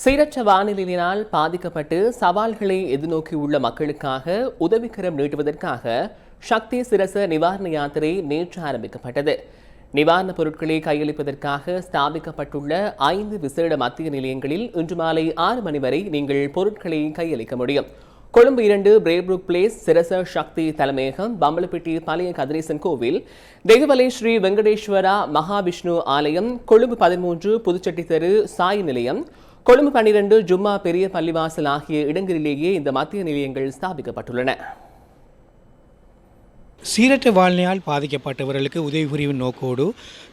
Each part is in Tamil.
சீரற்ற வானிலையினால் பாதிக்கப்பட்டு சவால்களை எதிர்நோக்கியுள்ள மக்களுக்காக உதவிக்கரம் நீட்டுவதற்காக சக்தி சிரச நிவாரண யாத்திரை நேற்று ஆரம்பிக்கப்பட்டது. நிவாரணப் பொருட்களை கையளிப்பதற்காக ஸ்தாபிக்கப்பட்டுள்ள 5 விசேட மத்திய நிலையங்களில் இன்று மாலை 6 மணி வரை நீங்கள் பொருட்களை கையளிக்க முடியும். கொழும்பு 2 பிரேப்ரூக் பிளேஸ் சிரச சக்தி தலைமையகம், பம்பலப்பிட்டி பழைய கதிரேசன் கோவில், தெய்வலை ஸ்ரீ வெங்கடேஸ்வரா மகாவிஷ்ணு ஆலயம், கொழும்பு 13 புதுச்செட்டி தெரு சாய் நிலையம், கொழும்பு 12 ஜும்மா பெரிய பள்ளிவாசல் ஆகிய இடங்களிலேயே இந்த மத்திய நிலையங்கள் ஸ்தாபிக்கப்பட்டுள்ளன. சீரற்ற வாழ்நிலையால் பாதிக்கப்பட்டவர்களுக்கு உதவி புரியும் நோக்கோடு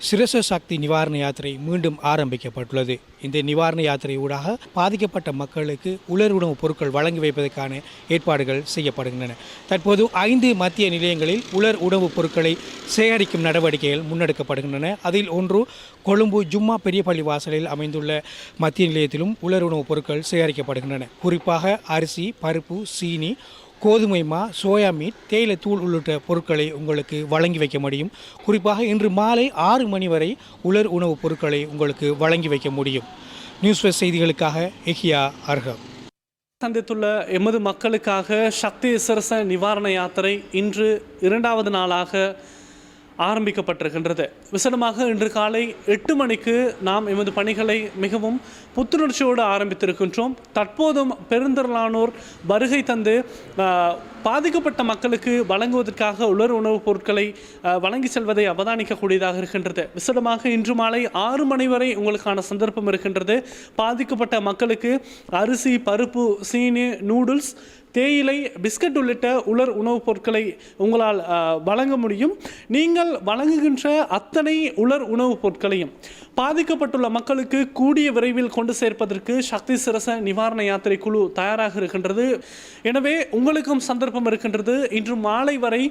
சிரச சக்தி நிவாரண யாத்திரை மீண்டும் ஆரம்பிக்கப்பட்டுள்ளது. இந்த நிவாரண யாத்திரை ஊடாக பாதிக்கப்பட்ட மக்களுக்கு உலர் உணவுப் பொருட்கள் வழங்கி வைப்பதற்கான ஏற்பாடுகள் செய்யப்படுகின்றன. தற்போது 5 மத்திய நிலையங்களில் உலர் உணவுப் பொருட்களை சேகரிக்கும் நடவடிக்கைகள் முன்னெடுக்கப்படுகின்றன. அதில் ஒன்று கொழும்பு ஜும்மா பெரிய பள்ளி வாசலில் அமைந்துள்ள மத்திய நிலையத்திலும் உலர் உணவுப் பொருட்கள் சேகரிக்கப்படுகின்றன. குறிப்பாக அரிசி, பருப்பு, சீனி, கோதுமை மா, சோயா மீட், தேயிலை தூள் உள்ளிட்ட பொருட்களை உங்களுக்கு வழங்கி வைக்க முடியும். குறிப்பாக இன்று மாலை 6 மணி வரை உலர் உணவுப் பொருட்களை உங்களுக்கு வழங்கி வைக்க முடியும். நியூஸ் ஃபர்ஸ்ட் செய்திகளுக்காக எஹியா அர்ஹம். சந்தித்துள்ள எமது மக்களுக்காக சக்தி சிரச நிவாரண யாத்திரை இன்று 2வது நாளாக ஆரம்பிக்கப்பட்டிருக்கின்றது. விசேடமாக இன்று காலை 8 மணிக்கு நாம் எமது பணிகளை மிகவும் புத்துணர்ச்சியோடு ஆரம்பித்திருக்கின்றோம். தற்போதும் பெருந்திரளானோர் வருகை தந்து பாதிக்கப்பட்ட மக்களுக்கு வழங்குவதற்காக உலர் உணவுப் பொருட்களை வழங்கி செல்வதை அவதானிக்கக்கூடியதாக இருக்கின்றது. விசேடமாக இன்று மாலை 6 மணி வரை உங்களுக்கான சந்தர்ப்பம் இருக்கின்றது. பாதிக்கப்பட்ட மக்களுக்கு அரிசி, பருப்பு, சீனி, நூடுல்ஸ், தேயிலை, பிஸ்கட் உள்ளிட்ட உலர் உணவுப் பொருட்களை உங்களால் வழங்க முடியும். நீங்கள் வழங்குகின்ற அத்தனை உலர் உணவுப் பொருட்களையும் பாதிக்கப்பட்டுள்ள மக்களுக்கு கூடிய விரைவில் கொண்டு சேர்ப்பதற்கு சக்தி சிரச நிவாரண யாத்திரை குழு தயாராக இருக்கின்றது. எனவே உங்களுக்கும் சந்தர்ப்பம் இருக்கின்றது. இன்று மாலை வரை.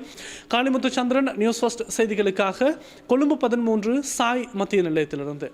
காளிமுத்து சந்திரன், நியூஸ் ஃபர்ஸ்ட் செய்திகளுக்காக கொழும்பு 13 சாய் மத்திய நிலையத்திலிருந்து.